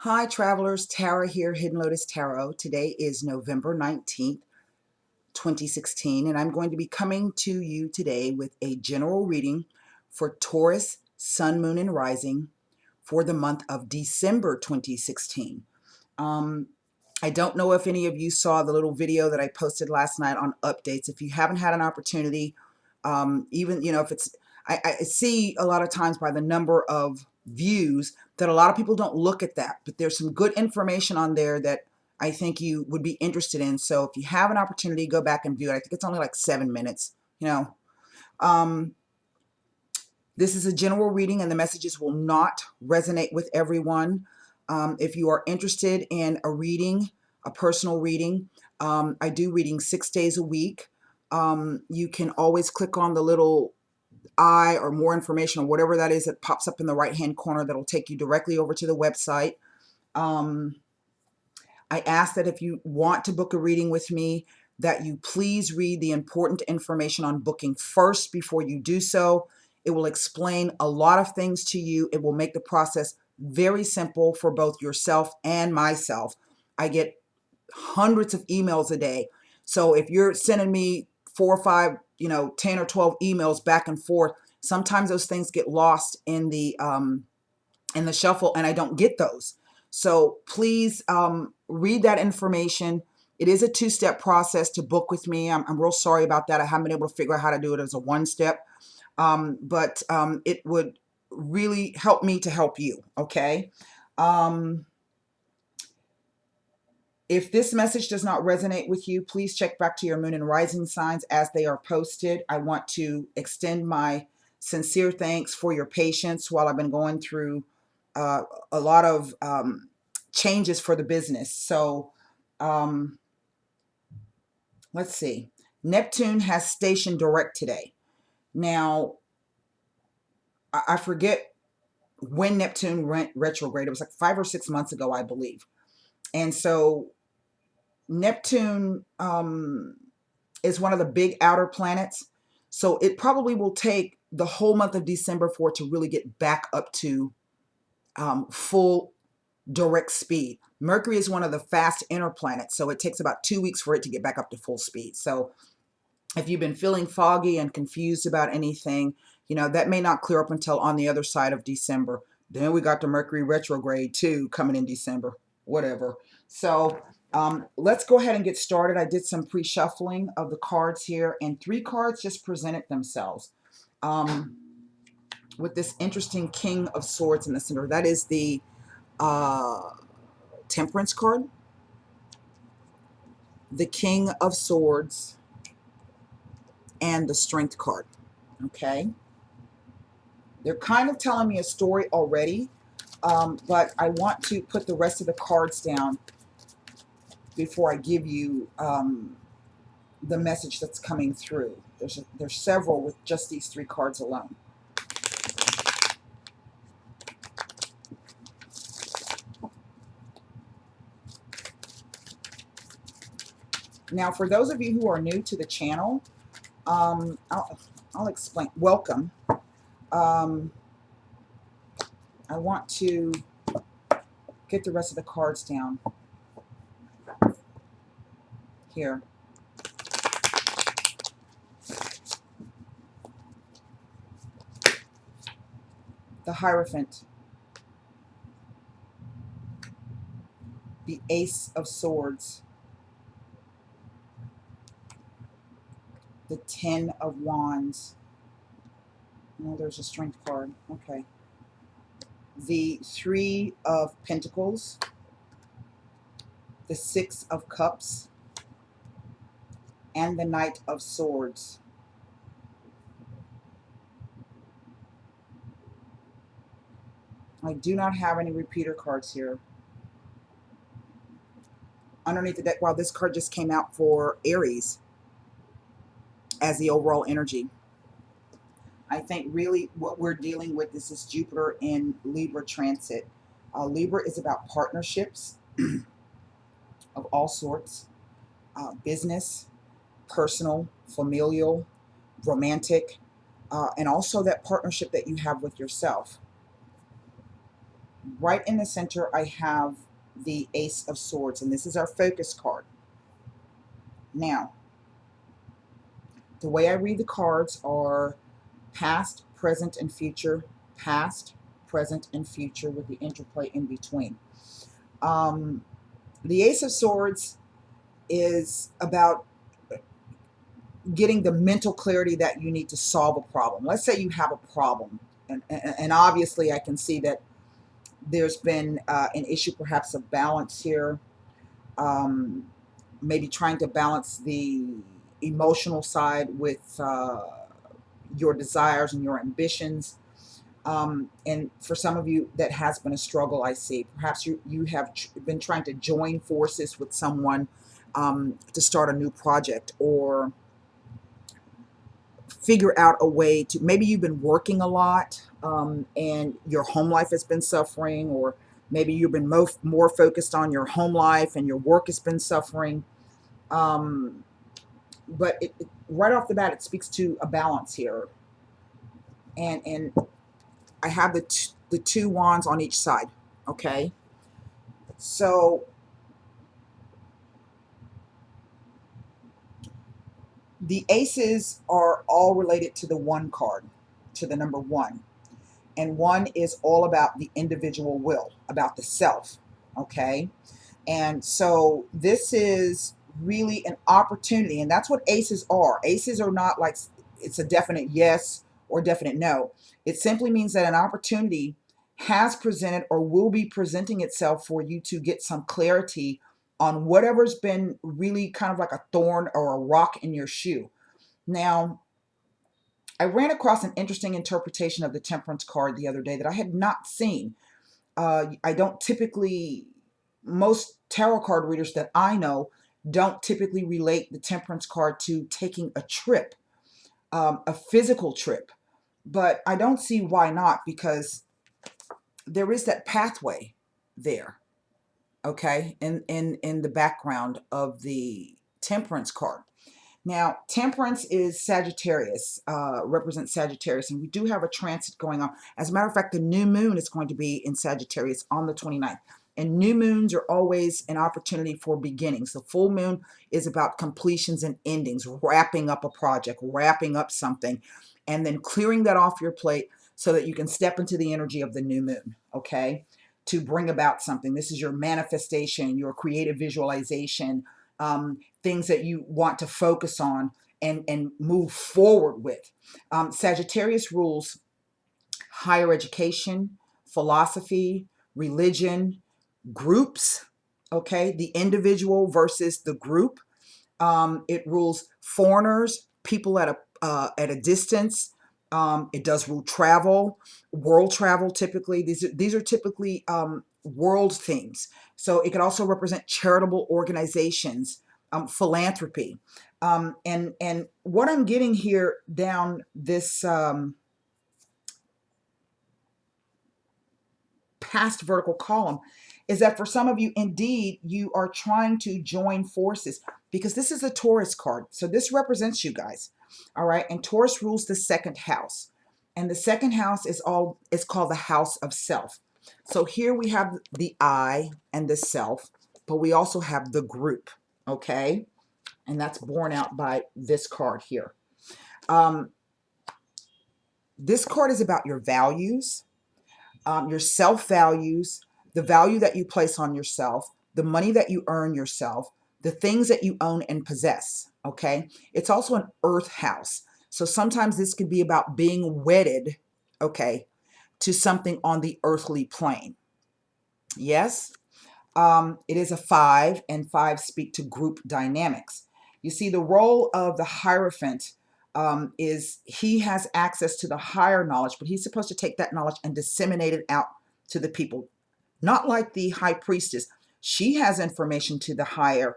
Hi travelers, Tara here, Hidden Lotus Tarot. Today is November 19th, 2016, and I'm going to be coming to you today with a general reading for Taurus, Sun, Moon, and Rising for the month of December 2016. I don't know if any of you saw the little video that I posted last night on updates. If you haven't had an opportunity, even, if it's, I see a lot of times by the number of views that a lot of people don't look at that, but there's some good information on there that I think you would be interested in. So if you have an opportunity, go back and view it. I think it's only like 7 minutes, Um, this is a general reading and the messages will not resonate with everyone. If you are interested in a reading, a personal reading, I do readings 6 days a week. You can always click on the little I or more information or whatever that is that pops up in the right hand corner that'll take you directly over to the website. I ask that if you want to book a reading with me, that you please read the important information on booking first before you do so. It will explain a lot of things to you. It will make the process very simple for both yourself and myself. I get hundreds of emails a day. So if you're sending me 4 or 5, 10 or 12 emails back and forth, sometimes those things get lost in the shuffle and I don't get those. So please read that information. It is a 2-step process to book with me. I'm real sorry about that. I haven't been able to figure out how to do it as a 1-step, but it would really help me to help you, okay? If this message does not resonate with you, please check back to your moon and rising signs as they are posted. I want to extend my sincere thanks for your patience while I've been going through a lot of changes for the business. So let's see. Neptune has stationed direct today. Now, I forget when Neptune went retrograde. It was like 5 or 6 months ago, I believe. And so Neptune is one of the big outer planets. So it probably will take the whole month of December for it to really get back up to full direct speed. Mercury is one of the fast inner planets, so it takes about 2 weeks for it to get back up to full speed. So if you've been feeling foggy and confused about anything, that may not clear up until on the other side of December. Then we got the Mercury retrograde too coming in December, whatever. So let's go ahead and get started. I did some pre-shuffling of the cards here, and 3 cards just presented themselves with this interesting King of Swords in the center. That is the Temperance card, the King of Swords, and the Strength card. Okay, they're kind of telling me a story already, but I want to put the rest of the cards down before I give you the message that's coming through. There's several with just these 3 cards alone. Now, for those of you who are new to the channel, I'll explain. Welcome. I want to get the rest of the cards down here. The Hierophant, the Ace of Swords, the 10 of Wands. Oh, there's a Strength card. Okay. The 3 of Pentacles, the 6 of Cups, and the Knight of Swords. I do not have any repeater cards here. Underneath the deck, wow, this card just came out for Aries as the overall energy. I think really what we're dealing with, this is Jupiter in Libra transit. Libra is about partnerships of all sorts, business, personal, familial, romantic, and also that partnership that you have with yourself. Right in the center, I have the Ace of Swords, and this is our focus card. Now, the way I read the cards are past, present, and future. Past, present, and future with the interplay in between. The Ace of Swords is about getting the mental clarity that you need to solve a problem. Let's say you have a problem, and obviously I can see that there's been an issue perhaps of balance here, um, maybe trying to balance the emotional side with your desires and your ambitions. And for some of you, that has been a struggle, I see. Perhaps you have been trying to join forces with someone to start a new project, or figure out a way to, maybe you've been working a lot and your home life has been suffering, or maybe you've been more focused on your home life and your work has been suffering. But right off the bat, it speaks to a balance here. And I have the two wands on each side. Okay, so the aces are all related to the one card, to the number one. And one is all about the individual will, about the self. Okay, and so this is really an opportunity, and that's what aces are. Aces are not like it's a definite yes or definite no. It simply means that an opportunity has presented or will be presenting itself for you to get some clarity on whatever's been really kind of like a thorn or a rock in your shoe. Now, I ran across an interesting interpretation of the Temperance card the other day that I had not seen. I don't typically, most tarot card readers that I know don't typically relate the Temperance card to taking a trip, a physical trip. But I don't see why not, because there is that pathway there, okay, in the background of the Temperance card. Now, Temperance is Sagittarius, represents Sagittarius, and we do have a transit going on. As a matter of fact, the new moon is going to be in Sagittarius on the 29th. And new moons are always an opportunity for beginnings. The full moon is about completions and endings, wrapping up a project, wrapping up something, and then clearing that off your plate so that you can step into the energy of the new moon, okay, to bring about something. This is your manifestation, your creative visualization, things that you want to focus on and move forward with. Sagittarius rules higher education, philosophy, religion, groups, okay, the individual versus the group. It rules foreigners, people at a distance. It does rule travel, world travel. Typically, these are typically world themes. So it can also represent charitable organizations, philanthropy, and what I'm getting here down this past vertical column is that for some of you, indeed, you are trying to join forces, because this is a Taurus card. So this represents you guys. All right. And Taurus rules the second house. And the second house is called the house of self. So here we have the I and the self, but we also have the group. Okay. And that's borne out by this card here. This card is about your values, your self-values, the value that you place on yourself, the money that you earn yourself, the things that you own and possess, okay? It's also an earth house. So sometimes this could be about being wedded, okay, to something on the earthly plane. Yes? It is a 5, and 5 speak to group dynamics. You see, the role of the Hierophant is he has access to the higher knowledge, but he's supposed to take that knowledge and disseminate it out to the people. Not like the High Priestess. She has information to the higher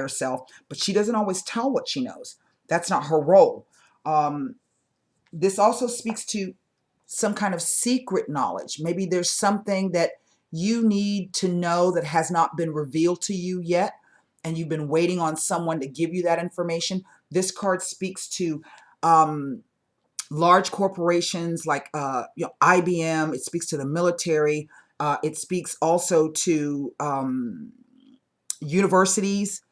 self, but she doesn't always tell what she knows. That's not her role. This also speaks to some kind of secret knowledge. Maybe there's something that you need to know that has not been revealed to you yet, and you've been waiting on someone to give you that information. This card speaks to large corporations like IBM. It speaks to the military. It speaks also to universities.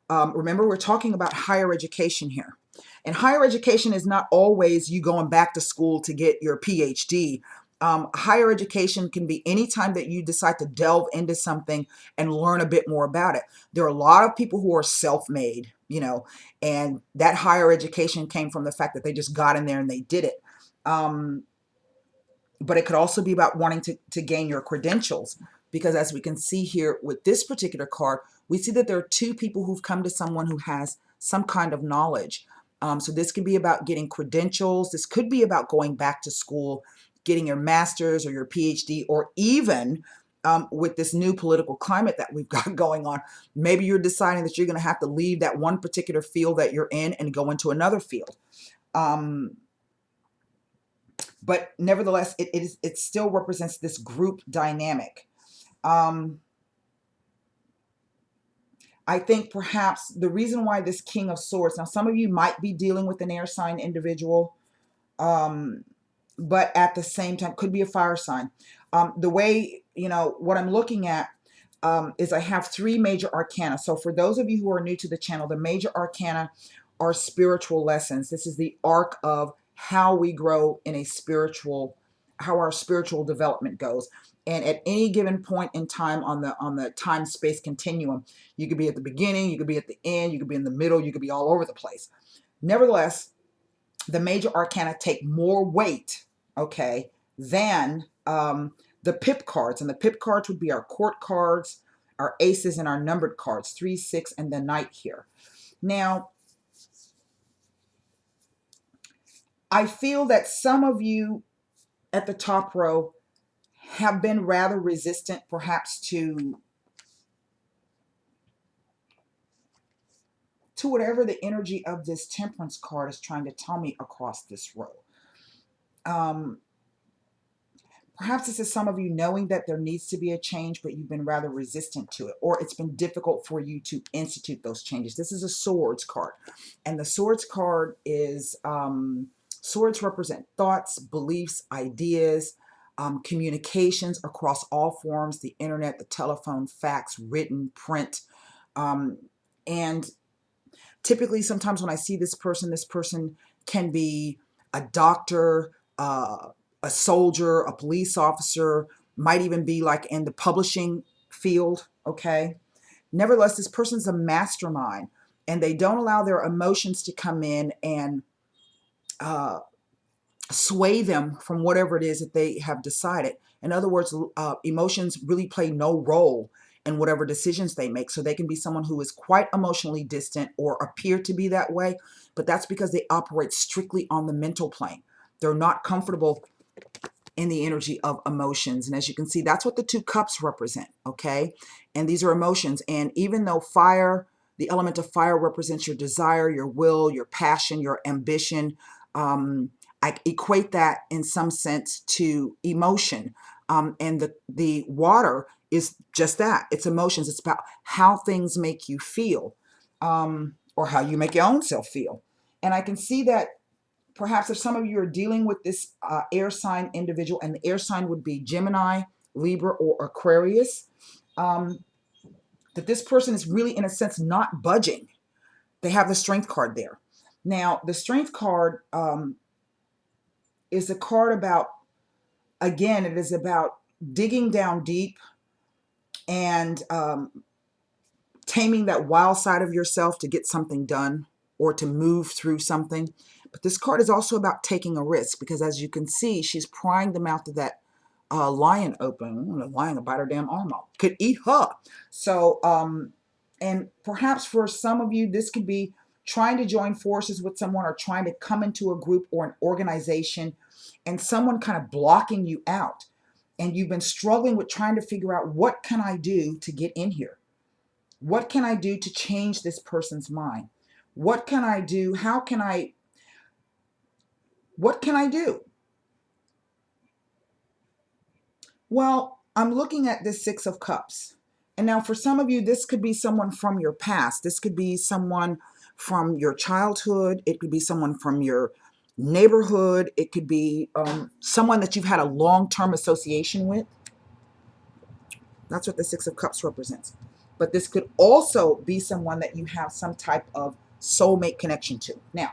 Remember, we're talking about higher education here. And higher education is not always you going back to school to get your PhD. Higher education can be any time that you decide to delve into something and learn a bit more about it. There are a lot of people who are self-made, and that higher education came from the fact that they just got in there and they did it. But it could also be about wanting to gain your credentials, because as we can see here with this particular card, we see that there are two people who've come to someone who has some kind of knowledge. So this could be about getting credentials. This could be about going back to school, getting your master's or your PhD, or even with this new political climate that we've got going on, maybe you're deciding that you're going to have to leave that one particular field that you're in and go into another field. But nevertheless, it still represents this group dynamic. I think perhaps the reason why this King of Swords, now some of you might be dealing with an air sign individual, but at the same time could be a fire sign. The way, what I'm looking at is I have three major arcana. So for those of you who are new to the channel, the major arcana are spiritual lessons. This is the arc of how we grow in a spiritual, how our spiritual development goes. And at any given point in time on the time-space continuum, you could be at the beginning, you could be at the end, you could be in the middle, you could be all over the place. Nevertheless, the major arcana take more weight, okay, than the pip cards. And the pip cards would be our court cards, our aces, and our numbered cards, 3, 6, and the knight here. Now, I feel that some of you at the top row have been rather resistant perhaps to whatever the energy of this Temperance card is trying to tell me across this row. Perhaps this is some of you knowing that there needs to be a change, but you've been rather resistant to it, or it's been difficult for you to institute those changes. This is a Swords card, and the Swords card is, swords represent thoughts, beliefs, ideas, communications across all forms, the internet, the telephone, fax, written, print, and typically sometimes when I see this person can be a doctor, a soldier, a police officer, might even be like in the publishing field, okay? Nevertheless, this person's a mastermind, and they don't allow their emotions to come in and sway them from whatever it is that they have decided. In other words, emotions really play no role in whatever decisions they make. So they can be someone who is quite emotionally distant or appear to be that way, but that's because they operate strictly on the mental plane. They're not comfortable in the energy of emotions. And as you can see, that's what the 2 cups represent, okay? And these are emotions. And even though fire, the element of fire represents your desire, your will, your passion, your ambition, I equate that in some sense to emotion. And the water is just that. It's emotions. It's about how things make you feel, or how you make your own self feel. And I can see that perhaps if some of you are dealing with this air sign individual, and the air sign would be Gemini, Libra, or Aquarius, that this person is really, in a sense, not budging. They have the Strength card there. Now, the Strength card is a card about, again, it is about digging down deep and taming that wild side of yourself to get something done or to move through something. But this card is also about taking a risk, because as you can see, she's prying the mouth of that lion open. The lion will bite her damn arm off. Could eat her. So, and perhaps for some of you, this could be trying to join forces with someone, or trying to come into a group or an organization, and someone kind of blocking you out. And you've been struggling with trying to figure out, what can I do to get in here? What can I do to change this person's mind? What can I do? What can I do? Well, I'm looking at this 6 of Cups. And now for some of you, this could be someone from your past. This could be someone from your childhood. It could be someone from your neighborhood. It could be someone that you've had a long-term association with. That's what the Six of Cups represents. But this could also be someone that you have some type of soulmate connection to. Now,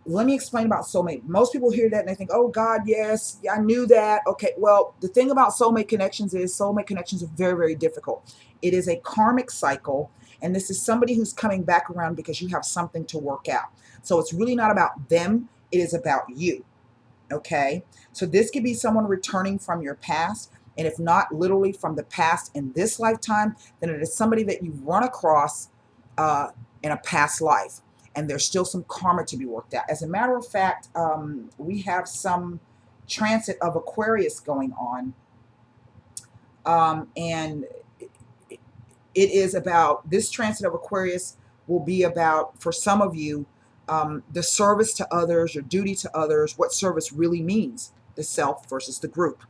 let me explain about soulmate. Most people hear that and they think, oh God, yes, I knew that. Okay, well, the thing about soulmate connections is soulmate connections are very, very difficult. It is a karmic cycle, and this is somebody who's coming back around because you have something to work out. So it's really not about them, it is about you. Okay, so this could be someone returning from your past, and if not literally from the past in this lifetime, then it is somebody that you've run across in a past life, and there's still some karma to be worked out. As a matter of fact, we have some transit of Aquarius going on, and it is about, this transit of Aquarius will be about, for some of you, the service to others, your duty to others, what service really means, the self versus the group.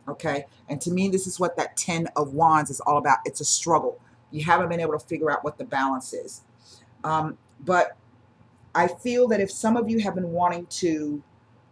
Okay, and to me, this is what that 10 of Wands is all about. It's a struggle. You haven't been able to figure out what the balance is. But I feel that if some of you have been wanting to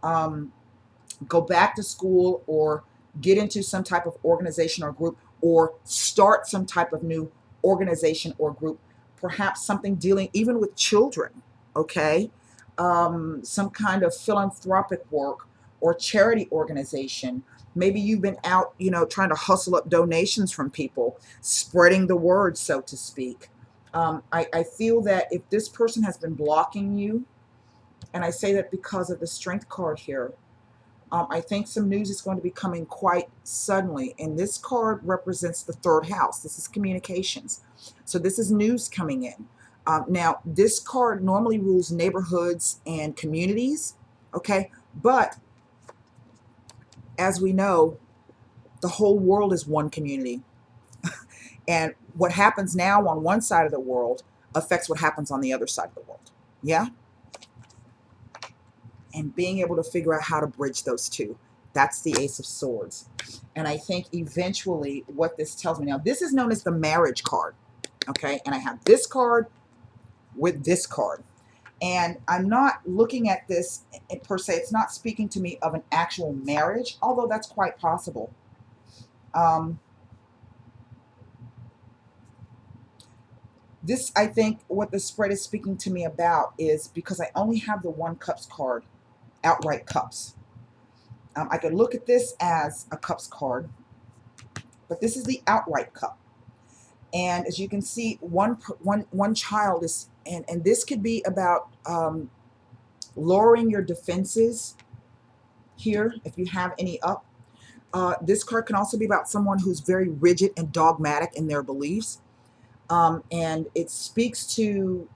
go back to school or get into some type of organization or group, or start some type of new organization or group, perhaps something dealing even with children, okay, some kind of philanthropic work or charity organization. Maybe you've been out, trying to hustle up donations from people, spreading the word, so to speak. I feel that if this person has been blocking you, and I say that because of the Strength card here, I think some news is going to be coming quite suddenly. And this card represents the third house. This is communications. So this is news coming in. Now, this card normally rules neighborhoods and communities. Okay. But as we know, the whole world is one community. And what happens now on one side of the world affects what happens on the other side of the world. Yeah. And being able to figure out how to bridge those two. That's the Ace of Swords. And I think eventually what this tells me, now this is known as the marriage card, okay? And I have this card with this card. And I'm not looking at this per se, it's not speaking to me of an actual marriage, although that's quite possible. This, I think, what the spread is speaking to me about is because I only have the One Cups card, outright cups. I could look at this as a cups card, but this is the outright cup. And as you can see, one child is, and this could be about lowering your defenses here, if you have any up. This card can also be about someone who's very rigid and dogmatic in their beliefs. And it speaks to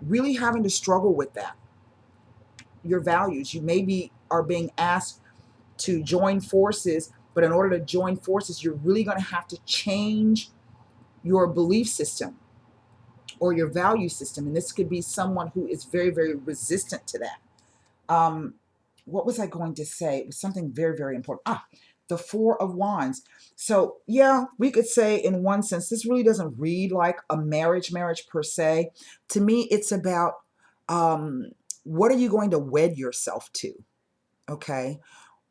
really having to struggle with that. Your values. You maybe are being asked to join forces, but in order to join forces, you're really going to have to change your belief system or your value system. And this could be someone who is very, very resistant to that. What was I going to say? It was something very, very important. The Four of Wands. So yeah, we could say in one sense, this really doesn't read like a marriage per se. To me, it's about what are you going to wed yourself to? Okay.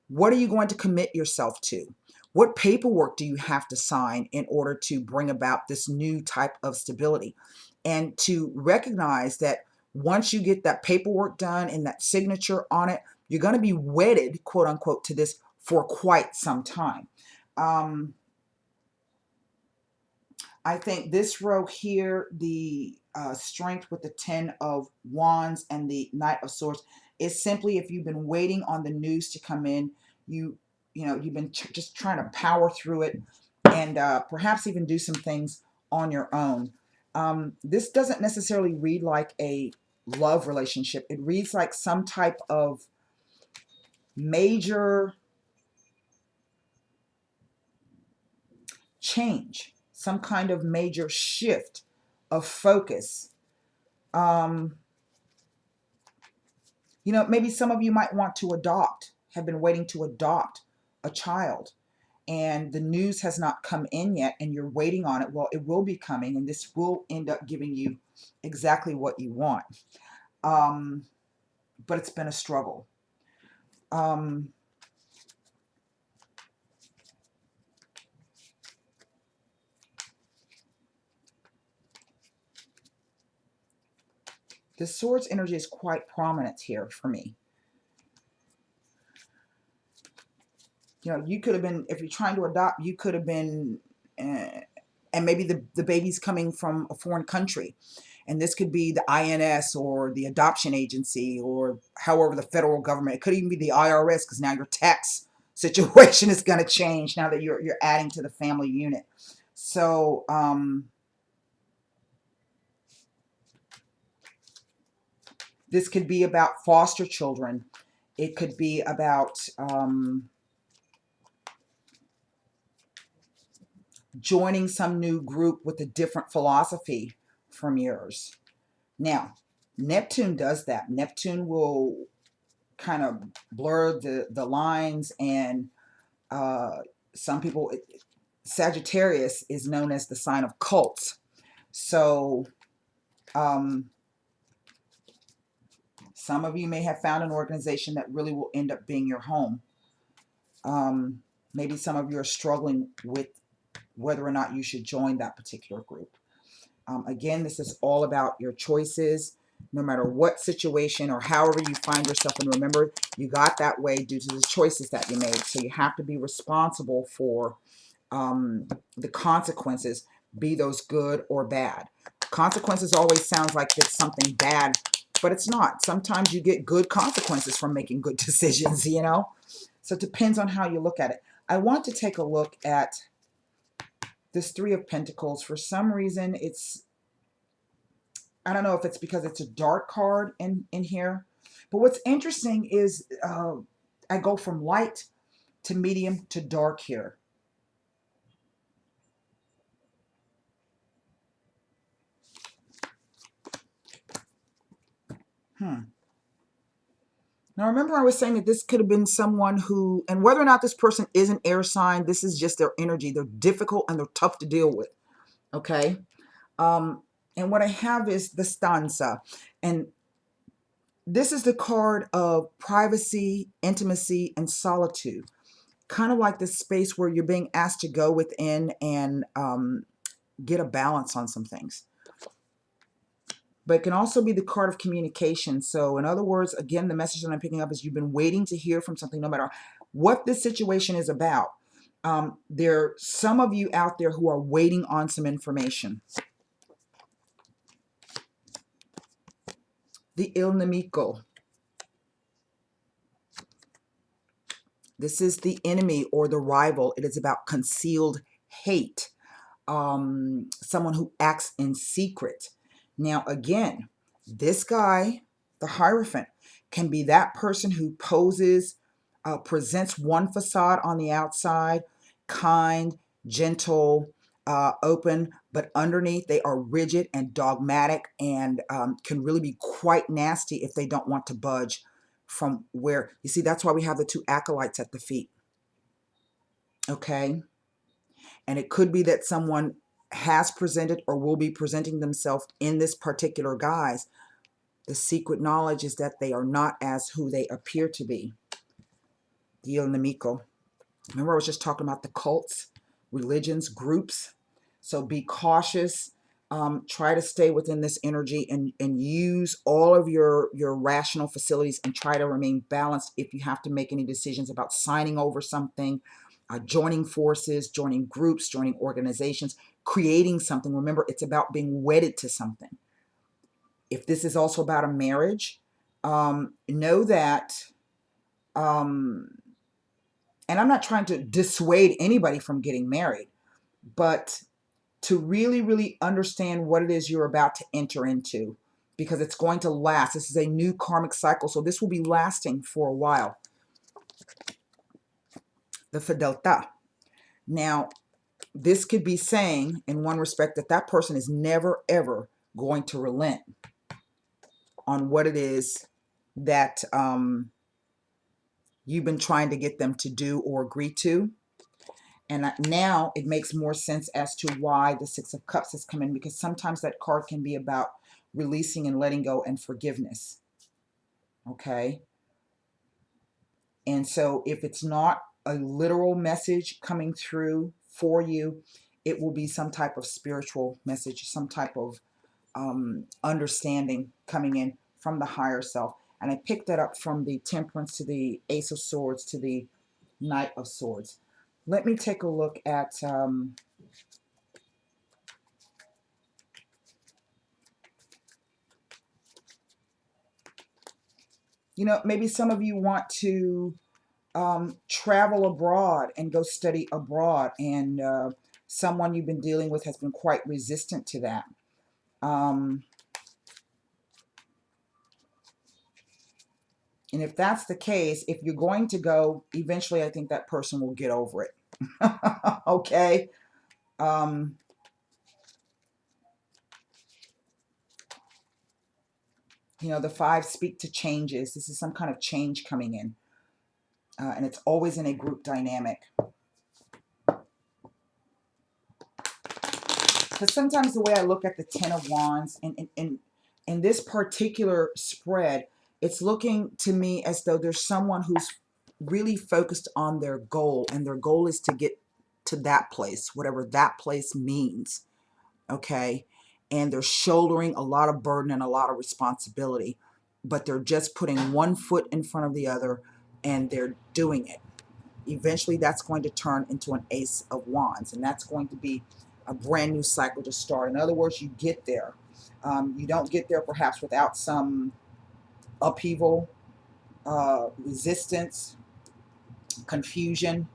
What are you going to commit yourself to? What paperwork do you have to sign in order to bring about this new type of stability? And to recognize that once you get that paperwork done and that signature on it, you're going to be wedded, quote unquote, to this for quite some time. I think this row here, the Strength with the 10 of Wands and the Knight of Swords, is simply if you've been waiting on the news to come in, you've been just trying to power through it and perhaps even do some things on your own. This doesn't necessarily read like a love relationship. It reads like some type of major change, some kind of major shift of focus. Maybe some of you might want to adopt, have been waiting to adopt a child, and the news has not come in yet, and you're waiting on it. Well, it will be coming, and this will end up giving you exactly what you want. But it's been a struggle. The Swords energy is quite prominent here for me. You know, you could have been, if you're trying to adopt, you could have been, and maybe the baby's coming from a foreign country. And this could be the INS or the adoption agency or however the federal government. It could even be the IRS, because now your tax situation is going to change now that you're adding to the family unit. So this could be about foster children. It could be about joining some new group with a different philosophy from yours. Now, Neptune does that. Neptune will kind of blur the lines, and some people, Sagittarius is known as the sign of cults. So some of you may have found an organization that really will end up being your home. Maybe some of you are struggling with whether or not you should join that particular group. Again, this is all about your choices, no matter what situation or however you find yourself. And remember, you got that way due to the choices that you made. So you have to be responsible for the consequences, be those good or bad. Consequences always sounds like it's something bad, but it's not. Sometimes you get good consequences from making good decisions, you know? So it depends on how you look at it. I want to take a look at this Three of Pentacles. For some reason, it's, I don't know if it's because it's a dark card in here, but what's interesting is I go from light to medium to dark here. Now, remember I was saying that this could have been someone who, and whether or not this person is an air sign, this is just their energy. They're difficult and they're tough to deal with, okay? And what I have is the stanza. And this is the card of privacy, intimacy, and solitude. Kind of like this space where you're being asked to go within and get a balance on some things. But it can also be the card of communication. So in other words, again, the message that I'm picking up is you've been waiting to hear from something, no matter what this situation is about. There are some of you out there who are waiting on some information. The Il Nemico. This is the enemy or the rival. It is about concealed hate. Someone who acts in secret. Now, again, this guy, the Hierophant, can be that person who poses, presents one facade on the outside, kind, gentle, open, but underneath they are rigid and dogmatic and can really be quite nasty if they don't want to budge from where, you see, that's why we have the two acolytes at the feet. Okay? And it could be that someone has presented or will be presenting themselves in this particular guise. The secret knowledge is that they are not as who they appear to be. Il Nemico. Remember I was just talking about the cults, religions, groups. So be cautious. Try to stay within this energy and use all of your rational facilities and try to remain balanced if you have to make any decisions about signing over something, joining forces, joining groups, joining organizations, creating something. Remember, it's about being wedded to something. If this is also about a marriage, know that, and I'm not trying to dissuade anybody from getting married, but to really, really understand what it is you're about to enter into, because it's going to last. This is a new karmic cycle, so this will be lasting for a while. The Fedelta. Now, this could be saying, in one respect, that that person is never, ever going to relent on what it is that you've been trying to get them to do or agree to. And now it makes more sense as to why the Six of Cups has come in, because sometimes that card can be about releasing and letting go and forgiveness. Okay? And so if it's not a literal message coming through for you, it will be some type of spiritual message, some type of understanding coming in from the higher self. And I picked that up from the Temperance to the Ace of Swords to the Knight of Swords. Let me take a look at you know, maybe some of you want to travel abroad and go study abroad, and someone you've been dealing with has been quite resistant to that. And if that's the case, if you're going to go, eventually I think that person will get over it. Okay? You know, the five speak to changes. This is some kind of change coming in. And it's always in a group dynamic. Because sometimes the way I look at the Ten of Wands, in this particular spread, it's looking to me as though there's someone who's really focused on their goal, and their goal is to get to that place, whatever that place means, okay? And they're shouldering a lot of burden and a lot of responsibility, but they're just putting one foot in front of the other, and they're doing it. Eventually, that's going to turn into an Ace of Wands, and that's going to be a brand new cycle to start. In other words, you get there. You don't get there perhaps without some upheaval, resistance, confusion.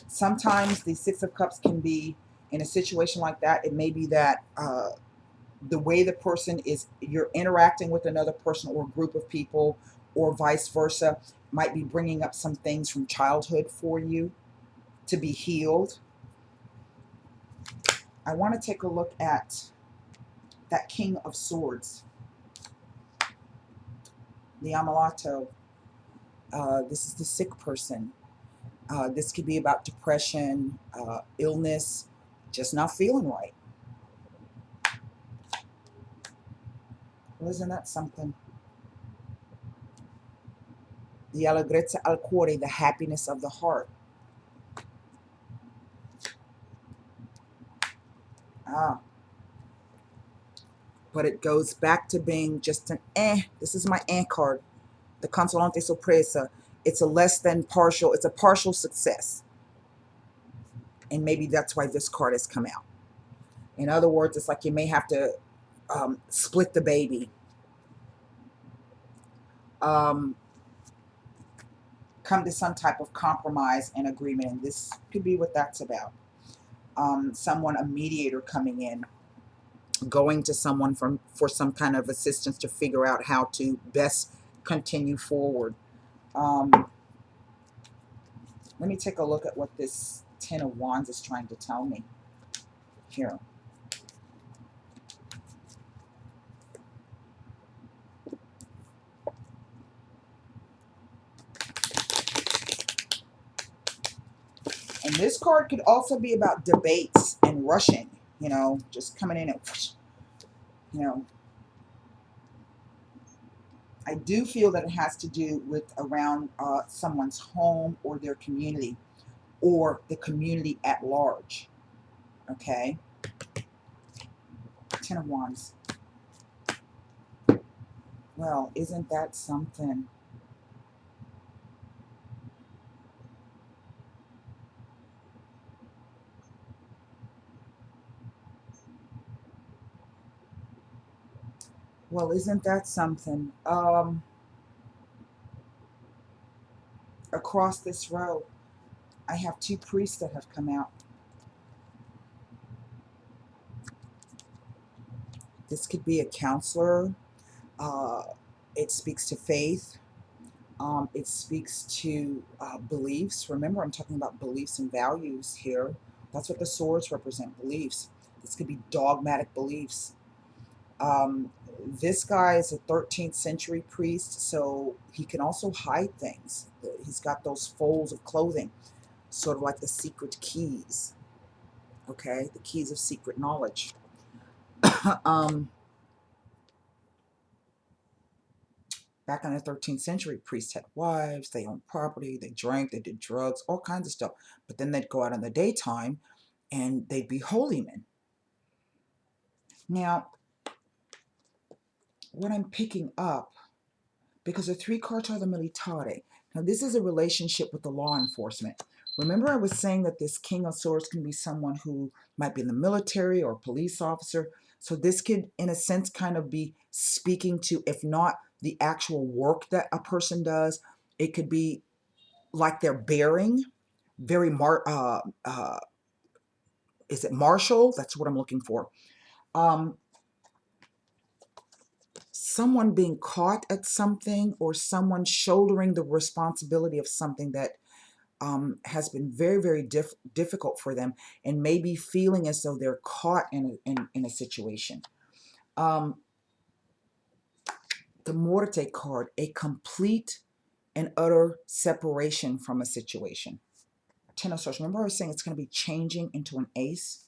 Sometimes the Six of Cups can be, in a situation like that, it may be that the way the person is, you're interacting with another person or group of people, or vice versa, might be bringing up some things from childhood for you to be healed. I want to take a look at that King of Swords, the Amalato. This is the sick person. This could be about depression, illness, just not feeling right. Well, isn't that something? The allegrezza al cuore, the happiness of the heart. Ah, but it goes back to being just an this is my card, the consolante sorpresa. It's a less than partial, it's a partial success. And maybe that's why this card has come out. In other words, it's like you may have to split the baby. Come to some type of compromise and agreement. And this could be what that's about. Someone, a mediator coming in, going to someone for some kind of assistance to figure out how to best continue forward. Let me take a look at what this Ten of Wands is trying to tell me here. And this card could also be about debates and rushing, you know, just coming in and, you know. I do feel that it has to do with around someone's home or their community, or the community at large, okay? Ten of Wands. Well, isn't that something? Well, isn't that something? Across this row, I have two priests that have come out. This could be a counselor. It speaks to faith. It speaks to beliefs. Remember, I'm talking about beliefs and values here. That's what the swords represent, beliefs. This could be dogmatic beliefs. This guy is a 13th century priest, so he can also hide things. He's got those folds of clothing, sort of like the secret keys, okay? The keys of secret knowledge. Back in the 13th century, priests had wives, they owned property, they drank, they did drugs, all kinds of stuff. But then they'd go out in the daytime and they'd be holy men. Now, what I'm picking up, because the 3 cards are the militare. Now, this is a relationship with the law enforcement. Remember, I was saying that this King of Swords can be someone who might be in the military or a police officer. So this could, in a sense, kind of be speaking to, if not the actual work that a person does, it could be like they're bearing, very, is it martial? That's what I'm looking for. Someone being caught at something, or someone shouldering the responsibility of something that has been very, very difficult for them, and maybe feeling as though they're caught in a situation. The Morte card, a complete and utter separation from a situation. Ten of Swords. Remember I was saying it's going to be changing into an ace?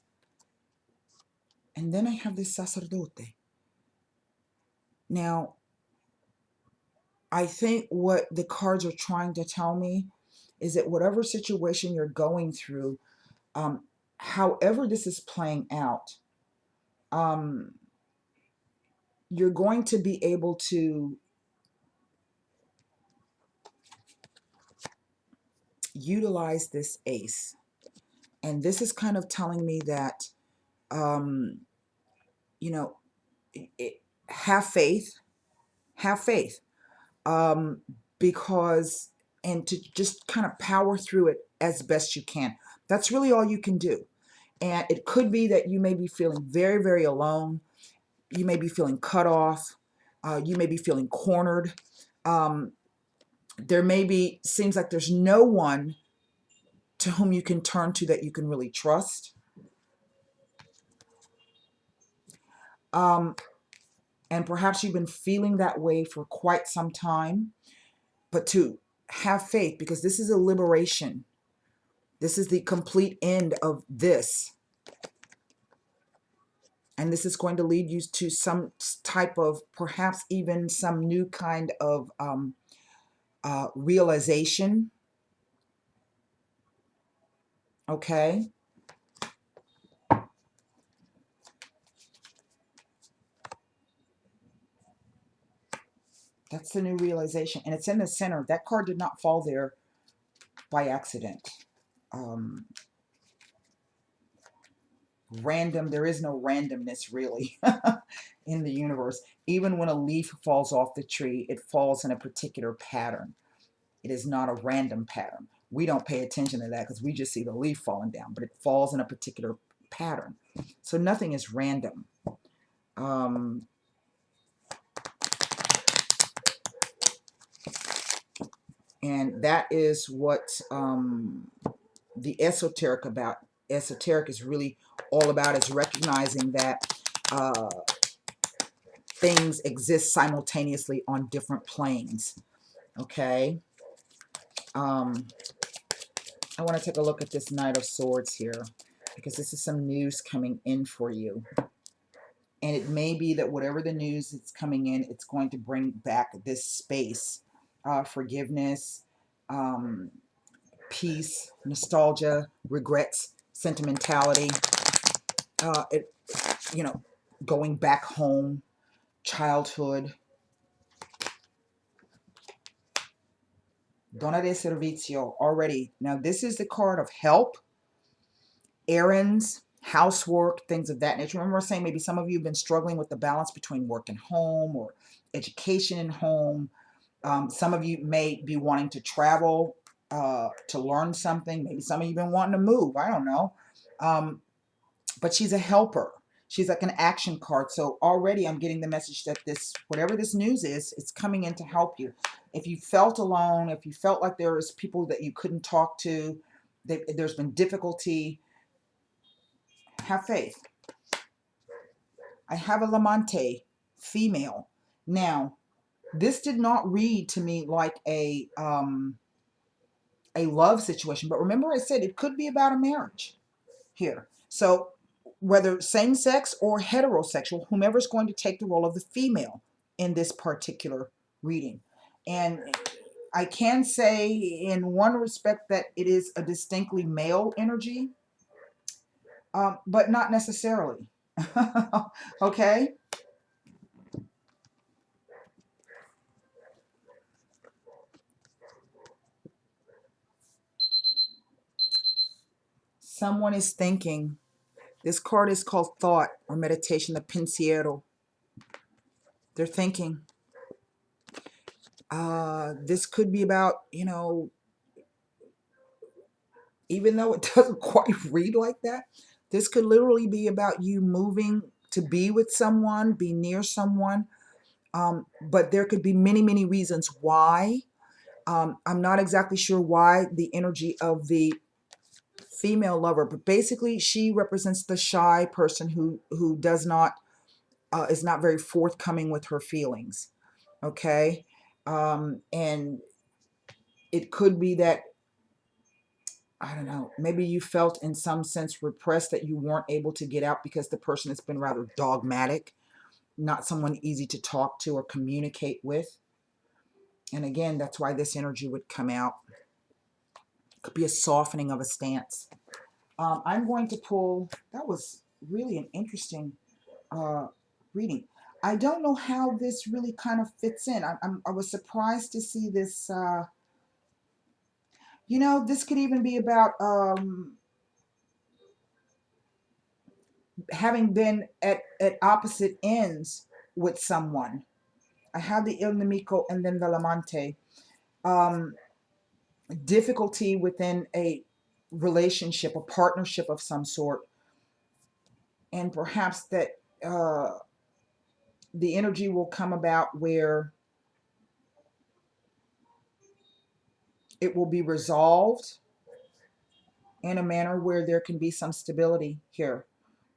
And then I have this Sacerdote. Now, I think what the cards are trying to tell me is that whatever situation you're going through, however this is playing out, you're going to be able to utilize this ace. And this is kind of telling me that, you know, have faith, because, and to just kind of power through it as best you can. That's really all you can do. And it could be that you may be feeling very, very alone. You may be feeling cut off. You may be feeling cornered. There may be, seems like there's no one to whom you can turn to that you can really trust. And perhaps you've been feeling that way for quite some time. But to have faith, because this is a liberation. This is the complete end of this. And this is going to lead you to some type of, perhaps even some new kind of realization. Okay. That's the new realization. And it's in the center. That card did not fall there by accident. Random, there is no randomness really in the universe. Even when a leaf falls off the tree, it falls in a particular pattern. It is not a random pattern. We don't pay attention to that because we just see the leaf falling down, but it falls in a particular pattern. So nothing is random. And that is what the esoteric about. Esoteric is really all about, is recognizing that things exist simultaneously on different planes. Okay. I want to take a look at this Knight of Swords here, because this is some news coming in for you. And it may be that whatever the news that's coming in, it's going to bring back this space, forgiveness, peace, nostalgia, regrets, sentimentality, you know, going back home, childhood. Donna de servicio already. Now this is the card of help, errands, housework, things of that nature. Remember I was saying maybe some of you have been struggling with the balance between work and home, or education and home. Some of you may be wanting to travel to learn something. Maybe some of you have been wanting to move. I don't know. But she's a helper. She's like an action card. So already I'm getting the message that this, whatever this news is, it's coming in to help you. If you felt alone, if you felt like there was people that you couldn't talk to, there's been difficulty, have faith. I have a Lamante, female. Now, this did not read to me like a love situation, but remember I said it could be about a marriage here. So whether same-sex or heterosexual, whomever's going to take the role of the female in this particular reading. And I can say in one respect that it is a distinctly male energy, but not necessarily. Okay? Someone is thinking. This card is called thought or meditation, the pensiero. They're thinking. This could be about, even though it doesn't quite read like that, this could literally be about you moving to be with someone, be near someone. But there could be many, many reasons why. I'm not exactly sure why the energy of the female lover, but basically she represents the shy person who does not is not very forthcoming with her feelings. Okay. And it could be that, I don't know, maybe you felt in some sense repressed, that you weren't able to get out because the person has been rather dogmatic, not someone easy to talk to or communicate with. And again, that's why this energy would come out. It could be a softening of a stance. I'm going to pull, that was really an interesting uh, reading. I don't know how this really kind of fits in. I was surprised to see this. This could even be about having been at opposite ends with someone. I have the Il Nemico and then the Lamante. Um, Difficulty within a relationship, a partnership of some sort, and perhaps that uh, the energy will come about where it will be resolved in a manner where there can be some stability here.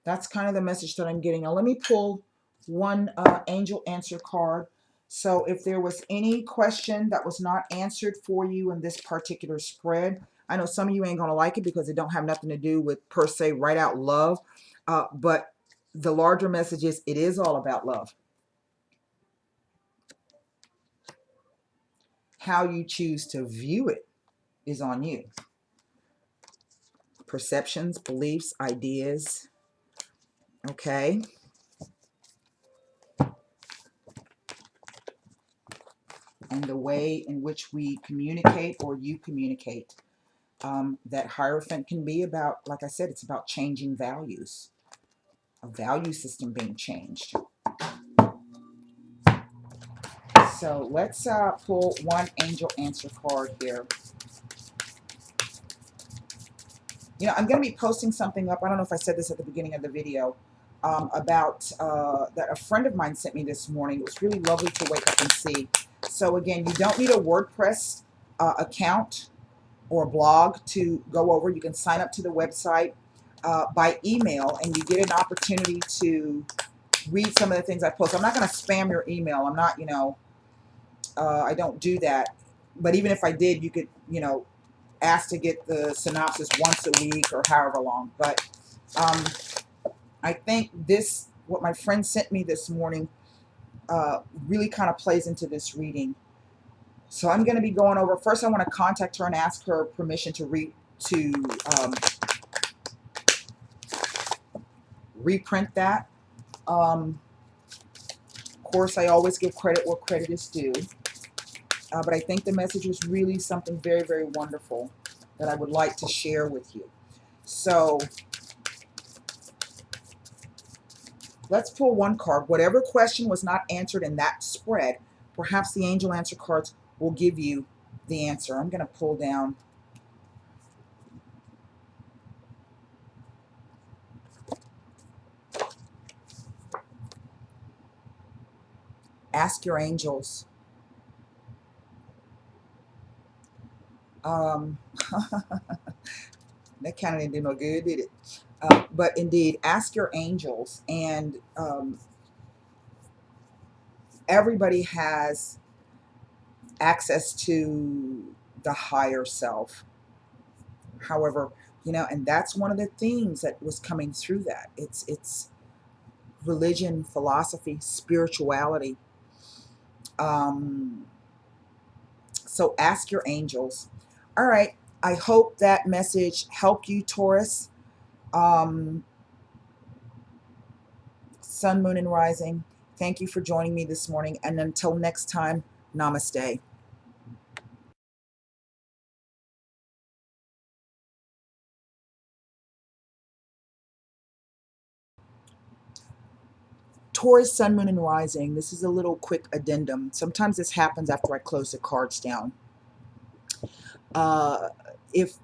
That's kind of the message that I'm getting. Now, let me pull one angel answer card. So if there was any question that was not answered for you in this particular spread, I know some of you ain't going to like it because it don't have nothing to do with, per se, right out love. But the larger message is it is all about love. How you choose to view it is on you. Perceptions, beliefs, ideas. Okay. And the way in which we communicate or you communicate. That Hierophant can be about, like I said, it's about changing values, a value system being changed. So let's pull one angel answer card here. I'm going to be posting something up. I don't know if I said this at the beginning of the video, about that a friend of mine sent me this morning. It was really lovely to wake up and see. So again, you don't need a WordPress account or blog to go over. You can sign up to the website by email, and you get an opportunity to read some of the things I post. I'm not going to spam your email. I'm not, I don't do that. But even if I did, you could, ask to get the synopsis once a week or however long. But um, I think what my friend sent me this morning, really kind of plays into this reading. So I'm going to be going over. First, I want to contact her and ask her permission to reprint that. Of course, I always give credit where credit is due. But I think the message was really something very, very wonderful that I would like to share with you. So let's pull one card. Whatever question was not answered in that spread, perhaps the angel answer cards will give you the answer. I'm going to pull down. Ask your angels. Um, that kind of didn't do no good, did it? But indeed, ask your angels. And everybody has access to the higher self. However, and that's one of the themes that was coming through that. It's religion, philosophy, spirituality. Um, so ask your angels. All right. I hope that message helped you, Taurus. Um, Sun, Moon, and Rising, thank you for joining me this morning. And until next time, namaste. Taurus, Sun, Moon, and Rising. This is a little quick addendum. Sometimes this happens after I close the cards down. If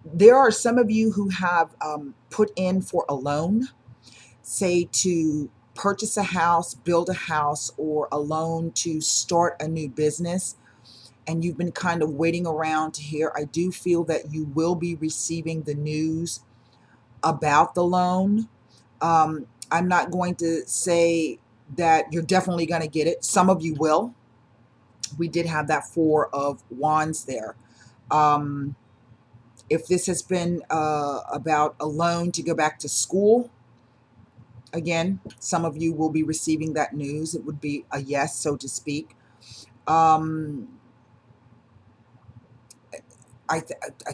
there are some of you who have put in for a loan, say to purchase a house, build a house, or a loan to start a new business, and you've been kind of waiting around to hear, I do feel that you will be receiving the news about the loan. I'm not going to say that you're definitely going to get it. Some of you will. We did have that Four of Wands there. If this has been about a loan to go back to school, again, some of you will be receiving that news. It would be a yes, so to speak. Um,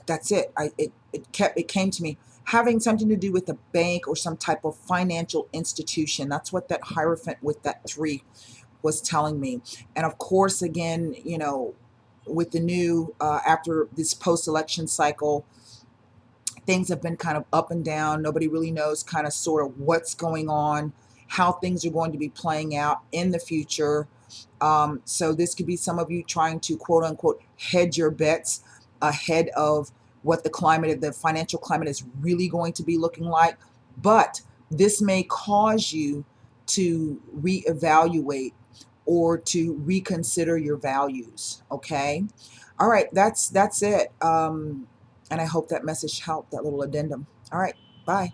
that's it. It came to me having something to do with a bank or some type of financial institution. That's what that Hierophant with that 3 was telling me. And of course, again, with the new after this post-election cycle, things have been kind of up and down. Nobody really knows kind of sort of what's going on, how things are going to be playing out in the future. So this could be some of you trying to quote unquote hedge your bets ahead of what the financial climate is really going to be looking like. But this may cause you to reevaluate or to reconsider your values. Okay. All right. That's it. And I hope that message helped, that little addendum. All right. Bye.